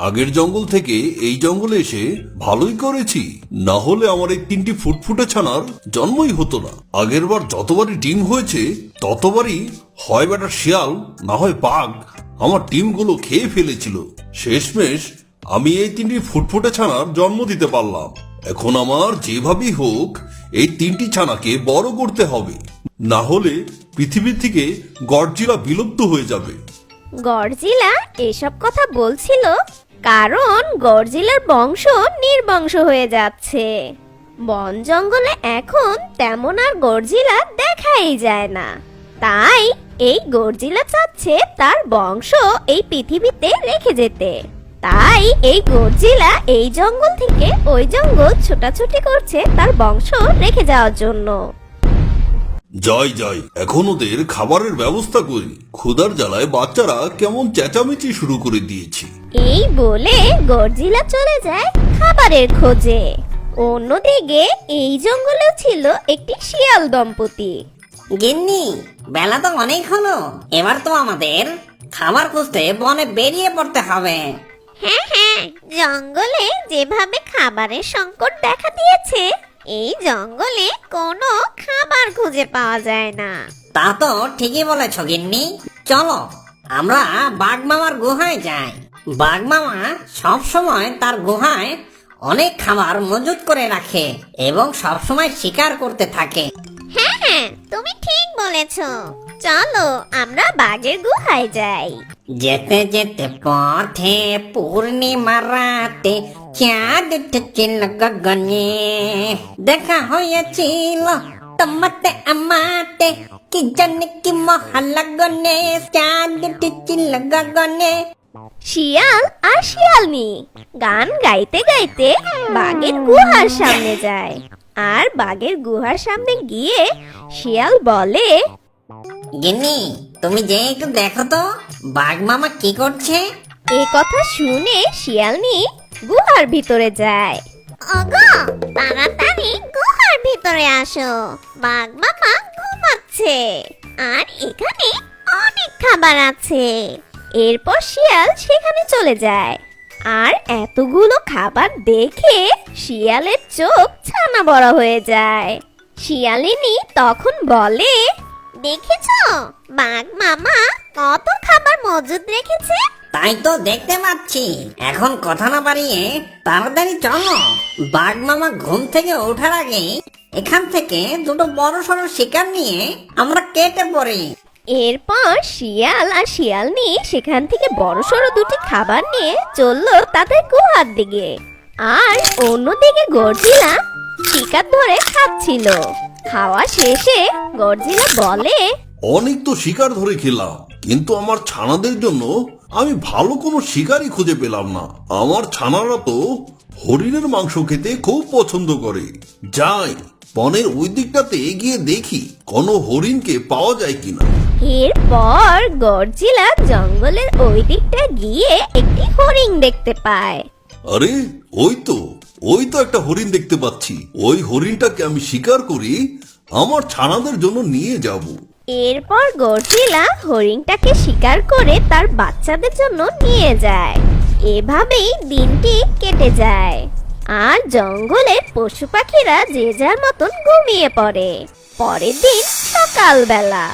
আগের জঙ্গল থেকে এই জঙ্গলে এসে ভালোই করেছি, না হলে আমার এই 3টি ফুটফুটে ছানার জন্মই হতো না। আগের বার যতবারই ডিম হয়েছে ততবারই হয় বেটা শিয়াল না হয় বাঘ আমার ডিমগুলো খেয়ে ফেলেছিল। শেষমেশ আমি এই 3টি ফুটফুটে ছানার জন্ম দিতে পারলাম। এখন আমার যেভাবেই হোক এই 3টি ছানাকে বড় করতে হবে, না হলে পৃথিবী থেকে গডজিলা বিলুপ্ত হয়ে যাবে। গডজিলা এসব কথা বলছিল কারণ গডজিলার বংশ নির্বংশ হয়ে যাচ্ছে। বন জঙ্গলে এখন তেমন আর গডজিলা দেখাই যায় না, তাই এই গডজিলা চাচ্ছে তার বংশ এই পৃথিবীতে রেখে যেতে। তাই এই গডজিলা এই জঙ্গল থেকে ওই জঙ্গল ছোটাছুটি করছে তার বংশ রেখে যাওয়ার জন্য। যাই যাই, এখন ওদের খাবারের ব্যবস্থা করি। ক্ষুধার জ্বালায় বাচ্চারা কেমন চেঁচামেচি শুরু করে দিয়েছে। এই বলে গডজিলা চলে যায় খাবারের খোঁজে। অন্যদিকে এই জঙ্গলেও ছিল একটি শিয়াল দম্পতি। গিন্নি, বেলা তো অনেক হলো, এবার তো আমাদের খাবার খুঁজতে বনে বেরিয়ে পড়তে হবে। হ্যাঁ হ্যাঁ, জঙ্গলে যেভাবে খাবারের সংকট দেখা দিয়েছে, এই জঙ্গলে কোনো খাবার খুঁজে পাওয়া যায় না। তা তো ঠিকই বলেছ গিন্নি, চলো আমরা বাঘ মামার গুহায় যাই। বাঘ মামা সব সময় তার গুহায় অনেক খাবার মজুত করে রাখে এবং সব সময় শিকার করতে থাকে। হ্যাঁ হ্যাঁ, তুমি ঠিক বলেছো, চলো আমরা বাঘের গুহায় যাই। যেতে যেতে পথে পূর্ণিমা রাতে চাঁদ উঠেছিল গগনে, দেখা হয়েছিল তোমাতে আমাতে, কি জানে কি মহালগনে, চাঁদ উঠেছিল গগনে। শিয়াল আর শিয়ালনি গান গাইতে গাইতে বাঘের গুহার সামনে যায়। আর বাঘের গুহার সামনে গিয়ে শিয়াল বলে, গিন্নি, তুমি যে একটু দেখো তো বাঘ মামা কি করছে। এ কথা শুনে শিয়ালনি গুহার ভিতরে যায়। ওগো, তাড়াতাড়ি গুহার ভিতরে আসো, বাঘ মামা ঘুমাচ্ছে আর এখানে অনেক খাবার আছে। এরপর শিয়াল সেখানে চলে যায় আর এতগুলো খাবার দেখে শিয়ালের চোখ ছানা বড় হয়ে যায়। শিয়ালিনী তখন বলে, দেখেছো বাঘ মামা কত খাবার মজুদ রেখেছে? তাই তো দেখতে পাচ্ছি, এখন কথা না বাড়িয়ে তাড়াতাড়ি চলো। বাঘ মামা ঘুম থেকে ওঠার আগে এখান থেকে দুটো বড় সড়ো শিকার নিয়ে আমরা কেটে পড়ি। এরপর শিয়াল আর শিয়ালনি সেখান থেকে বড়সড় দুটি খাবার নিয়ে চললো তাদের গুহার দিকে। আর অন্যদিকে গডজিলা শিকার ধরে খাচ্ছিল। খাওয়া শেষে গডজিলা বলে, অনেক তো শিকার ধরে খেলাম, কিন্তু আমার ছানাদের জন্য আমি ভালো কোনো শিকারই খুঁজে পেলাম না। আমার ছানারা তো হরিণের মাংস খেতে খুব পছন্দ করে। যাই বনের ওই দিকটাতে এগিয়ে দেখি কোনো হরিণকে পাওয়া যায় কিনা। এরপর গডজিলা জঙ্গলের ওই দিকটা গিয়ে একটি হরিণ দেখতে পায়। আরে ওই তো একটা হরিণ দেখতে পাচ্ছি। ওই হরিণটাকে আমি শিকার করি আমার ছানাদের জন্য নিয়ে যাব। এরপর গডজিলা হরিণটাকে শিকার করে তার বাচ্চাদের জন্য নিয়ে যায়। এভাবেই দিনটি কেটে যায় আর জঙ্গলের পশু পাখিরা যে যার মতন ঘুমিয়ে পড়ে। পরের দিন সকালবেলা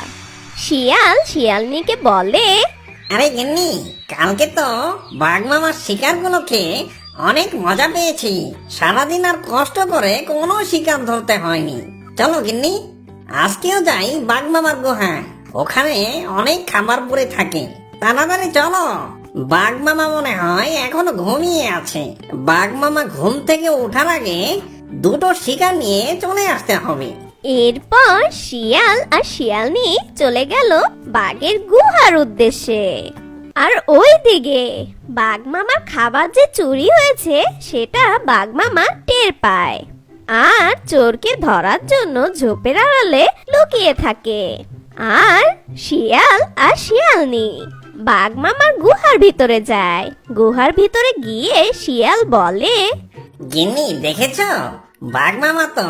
শিয়াল শিয়ালনিকে বলে, আরে গিন্নি, কালকে তো বাঘ মামার শিকার গুলো খেয়ে অনেক মজা পেয়েছি। সারাদিন আর কষ্ট করে কোনো শিকার ধরতে হয়নি। চলো গিন্নি, আজকেও যাই বাঘ মামার গুহায়, ওখানে অনেক খাবার পড়ে থাকে। তাড়াতাড়ি চলো, বাঘ মামা মনে হয় এখনো ঘুমিয়ে আছে। বাঘ মামা ঘুম থেকে ওঠার আগে দুটো শিকার নিয়ে চলে আসতে হবে। এরপর শিয়াল আর শিয়ালনি চলে গেল বাঘের গুহার উদ্দেশ্যে। আর ওই দিকে বাঘ মামার খাবার যে চুরি হয়েছে সেটা বাঘ মামা টের পায় আর চোরকে ধরার জন্য ঝোপের আড়ালে লুকিয়ে থাকে। আর শিয়াল আর শিয়ালনি বাঘ মামার গুহার ভিতরে যায়। গুহার ভিতরে গিয়ে শিয়াল বলে, গিন্নি, দেখেছো বাঘ মামা তো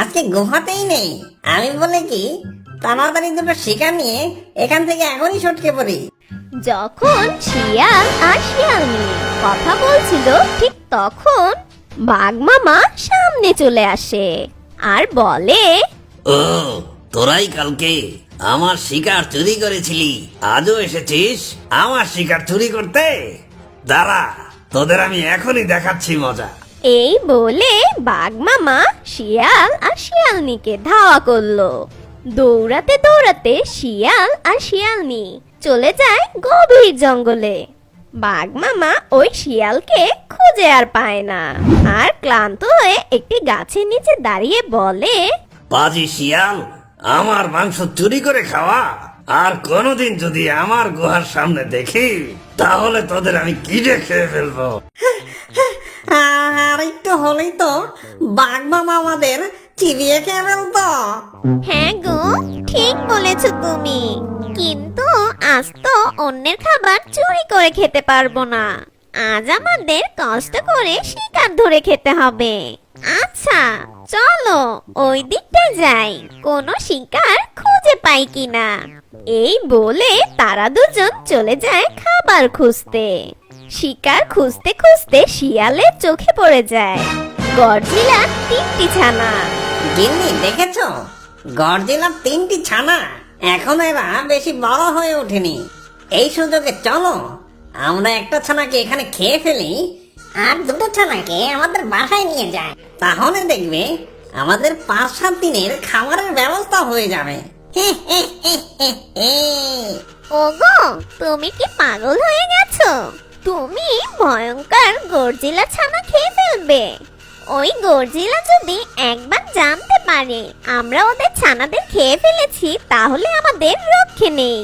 আজকে গুহাতেই নেই। আমি বলে কি তাড়াতাড়ি দুটো শিকার নিয়ে এখান থেকে এখনই ছটকে পড়ি। যখন শিয়াল আর শিয়ালনি কথা বলছিল ঠিক তখন বাঘ মামা সামনে চলে আসে আর বলে, ও তোরাই কালকে আমার শিকার চুরি করেছিলি, আজও এসেছিস আমার শিকার চুরি করতে? দাঁড়া, তোদের আমি এখনই দেখাচ্ছি মজা। এই বলে বাঘ মামা শিয়াল আর শিয়ালনিকে ধাওয়া করলো। দৌড়াতে দৌড়াতে শিয়াল আর শিয়ালনি চলে যায় গভীর জঙ্গলে। বাঘ মামা ওই শিয়ালকে খুঁজে আর পায় না, আর ক্লান্ত হয়ে একটি গাছের নিচে দাঁড়িয়ে বলে, পাজি শিয়াল, আমার মাংস চুরি করে খাওয়া, আর কোনোদিন যদি আমার গুহার সামনে দেখি তাহলে তোদের আমি কিনে খেয়ে ফেলবো। আর একটু হলেই তো বাঘ মামা আমাদের চিবিয়ে খেয়ে ফেলতো। হ্যাঁ গো, ঠিক বলেছ তুমি, কিন্তু আজ তো অন্যের খাবার চুরি করে খেতে পারবো না। আজ আমাদের কষ্ট করে শিকার ধরে খেতে হবে। আচ্ছা চলো ওই দিকটা যাই, কোনো শিকার খুঁজে পাই কিনা। এই বলে তারা দুজন চলে যায় খাবার খুঁজতে। শিকার খুঁজতে খুঁজতে শিয়ালের চোখে পড়ে যায় গডজিলার 3টি ছানা। গিন্নি দেখেছো, গডজিলার 3টি ছানা, এখন এরা বেশি বড় হয়ে ওঠেনি। এই সুযোগে চলো আমরা একটা ছানাকে এখানে খেয়ে ফেলি, আর দুটো ছানাকে আমাদের বাসায় নিয়ে যাই। তাহলে দেখবে আমাদের 5-7 দিনের খাবারের ব্যবস্থা হয়ে যাবে। ওগো, তুমি কি পাগল হয়ে গেছো? তুমি ভয়ঙ্কর গর্জিলা ছানা খেয়ে ফেলবে। ওই গর্জিলা যদি একবার জানতে পারে আমরা ওদের ছানাদের খেয়ে ফেলেছি, তাহলে আমাদের রক্ষে নেই।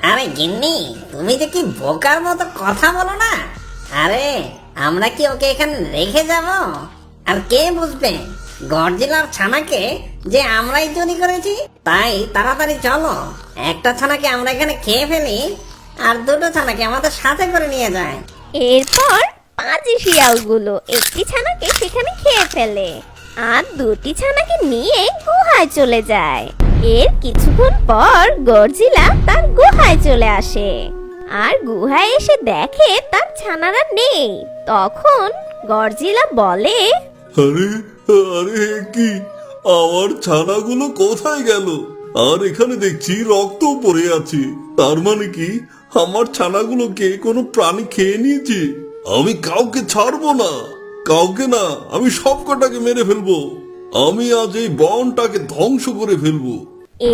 আরে গিন্নি, তুমি যে কি বোকার মতো কথা বলো না। আরে আমরা কি ওকে এখানে রেখে যাব? আর কে বুঝবে গডজিলার ছানাকে যে আমরাই চুরি করেছি? তাই তাড়াতাড়ি চলো, একটা ছানাকে আমরা এখানে খেয়ে ফেলি, আর দুটো ছানাকে আমাদের সাথে করে নিয়ে যায়। এরপর পাজি শিয়ালগুলো একটি ছানাকে সেখানে খেয়ে ফেলে, আর 2টি ছানাকে নিয়ে গুহায় চলে যায়। এর কিছুক্ষণ পর গর্জিলা তার গুহায় চলে আসে, আর গুহায় এসে দেখে তার ছানারা নেই। তখন গর্জিলা বলে, আরে আরে কি, আমার ছানাগুলো কোথায় গেল? আর এখানে দেখছি রক্ত পড়ে আছে, তার মানে কি আমার ছানাগুলোকে কোনো প্রাণী খেয়ে নিয়েছে? আমি কাউকে ছাড়বো না, কাউকে না, আমি সব কটাকে মেরে ফেলবো। আমি আজ এই বনটাকে ধ্বংস করে ফেলবো।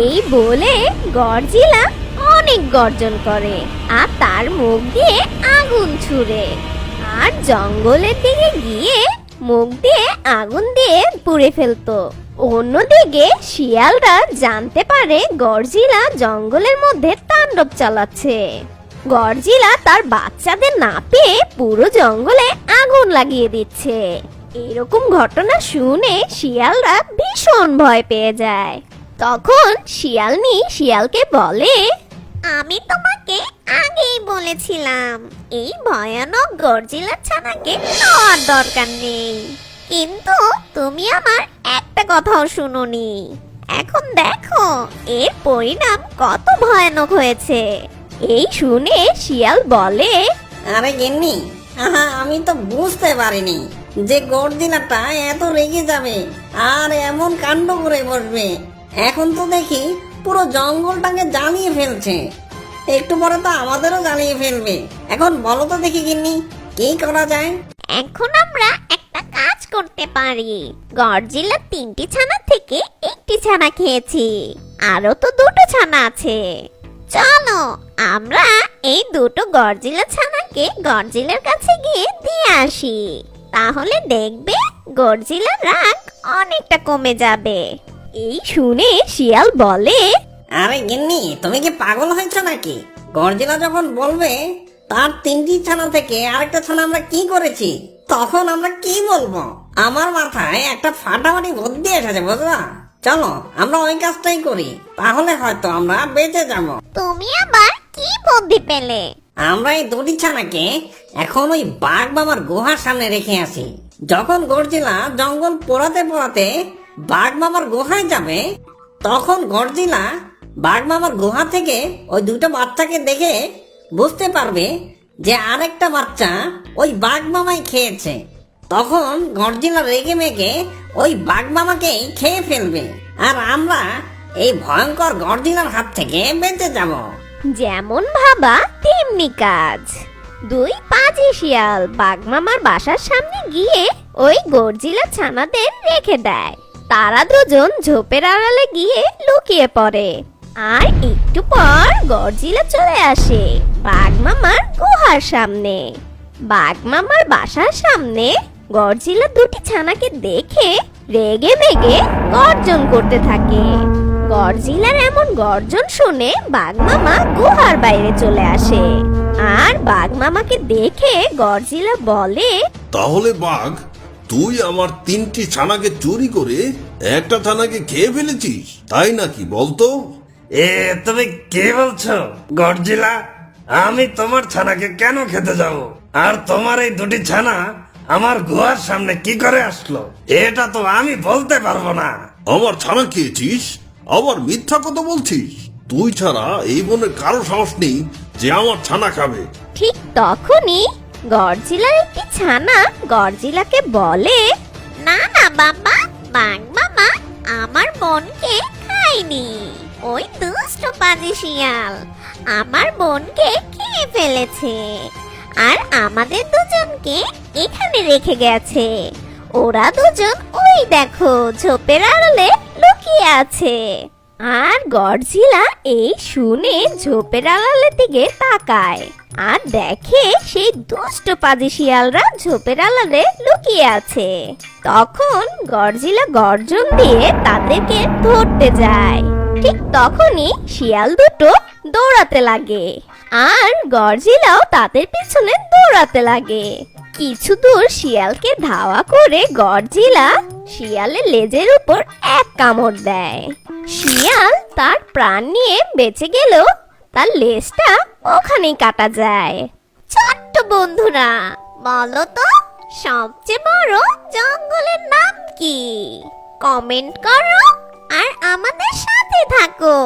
এই বলে গর্জিলা অনেক গর্জন করে, আর তার মুখ দিয়ে আগুন ছুড়ে, আর জঙ্গলের দিকে গিয়ে মুখ দিয়ে আগুন দিয়ে পুড়ে ফেলতো। অন্যদিকে শিয়ালরা জানতে পারে গর্জিলা জঙ্গলের মধ্যে তাণ্ডব চালাচ্ছে। গর্জিলা তার বাচ্চাদের না পেয়ে পুরো জঙ্গলে আগুন লাগিয়ে দিচ্ছে। এরকম ঘটনা শুনে শিয়ালরা ভীষণ ভয় পেয়ে যায়। তখন শিয়ালনি শিয়ালকে বলে, আমি তোমাকে আগেই বলেছিলাম এই ভয়ানক গর্জিলার ছানাকে খাওয়ার দরকার নেই, কিন্তু তুমি আমার একটা কথাও শুনোনি। এখন দেখো এর পরিণাম কত ভয়ানক হয়েছে। এই শুনে শিয়াল বলে, আরে গিন্নি, আমি তো বুঝতে পারিনি যে গডজিলাটা এত রেগে যাবে আর এমন কাণ্ড করে বসবে। এখন তো দেখি পুরো জঙ্গলটাকে জ্বালিয়ে ফেলছে, একটু পরে তো আমাদেরও জ্বালিয়ে ফেলবে। এখন বলো তো দেখি গিন্নি, কি করা যায়? এখন আমরা একটা কাজ করতে পারি। গডজিলার 3টি ছানা থেকে একটি ছানা খেয়েছি, আরো তো 2টো ছানা আছে। চলো আমরা এই 2টো গডজিলা ছানাকে গডজিলার কাছে গিয়ে দিয়ে আসি, তাহলে দেখবে গডজিলার রাগ অনেকটা কমে যাবে। এই শুনে শিয়াল বলে, আরে গিন্নি, তুমি কি পাগল হয়েছো নাকি? গডজিলা যখন বলবে তার 3টি ছানা থেকে আরেকটা ছানা আমরা কি করেছি, তখন আমরা কি বলবো? আমার মাথায় একটা ফাটাফাটি বুদ্ধি এসেছে, বুঝলা? চলো আমরা ওই কাজটাই করি, তাহলে হয়তো আমরা বেঁচে যাব। তুমি আবার কি বুদ্ধি পেলে? আমরা এই 2টি ছানাকে এখন ওই বাঘ মামার গুহার সামনে রেখে আসি। যখন গডজিলা জঙ্গল পোড়াতে পোড়াতে বাঘ মামার গুহায় যাবে, তখন গডজিলা বাঘ মামার গুহা থেকে ওই 2টো বাচ্চাকে দেখে বুঝতে পারবে যে আরেকটা বাচ্চা ওই বাঘ মামাই খেয়েছে। তখন গডজিলা রেগে মেগে ওই বাঘ মামাকেই খেয়ে ফেলবে, আর আমরা এই ভয়ঙ্কর গডজিলার হাত থেকে বেঁচে যাব। যেমন ভাবা তেমনি কাজ। দুই পাজি শিয়াল বাঘমামার বাসার সামনে গিয়ে ওই গর্জিলা ছানাদের রেখে দেয়। তারা দুজন ঝোপের আড়ালে গিয়ে লুকিয়ে পড়ে। আর একটু পর গর্জিলা চলে আসে বাঘমামার গুহার সামনে। বাঘমামার বাসার সামনে গর্জিলা দুটি ছানাকে দেখে রেগে মেগে গর্জন করতে থাকে। গর্জিলার এমন গর্জন শুনে বাঘমামা গুহার বাইরে চলে আসে। আর বাঘমামাকে দেখে গর্জিলা বলে, তাহলে বাঘ, তুই আমার 3টি ছানাকে চুরি করে একটা ছানাকে খেয়ে ফেলেছিস, তাই নাকি বলতো? তুমি কি বলছো গডজিলা? আমি তোমার ছানাকে কেন খেতে যাব? আর তোমার এই দুটি ছানা আমার গুহার সামনে কি করে আসলো এটা তো আমি বলতে পারবো না। আমার ছানা খেয়েছিস, আবার মিথ্যা কথা বলছিস? তুই ছাড়া এই বনের কারো সাহস নেই যে আমার ছানা খাবে। ঠিক তখনই গর্জিলার একটি ছানা গর্জিলাকে বলে, না না বাবা, বাঘমামা আমার বোনকে খায়নি। ওই দুষ্ট পাজি শিয়াল আমার বোনকে খেয়ে ফেলেছে, আর আমাদের দুজনকে এখানে রেখে গেছে। ওরা দুজন ওই দেখো ঝোপের আড়ালে লুকিয়ে আছে। আর গডজিলা এই শুনে ঝোপের আড়ালের দিকে তাকায় আর দেখে সেই দুষ্ট পাজি শিয়ালরা ঝোপের আড়ালে লুকিয়ে আছে। তখন গডজিলা গর্জন দিয়ে তাদেরকে ধরতে যায়। ঠিক তখনই শিয়াল দুটো দৌড়াতে লাগে, আর গডজিলাও তাদের পিছনে দৌড়াতে লাগে। কিছু দূর শিয়ালকে ধাওয়া করে গডজিলা শিয়ালের লেজের উপর এক কামড় দেয়। শিয়াল তার প্রাণ নিয়ে বেঁচে গেলেও তার লেজটা ওখানেই কাটা যায়। ছোট্ট বন্ধুরা, বলো তো সবচেয়ে বড় জঙ্গলের নাম কি? কমেন্ট করো আর আমাদের সাথে থাকো।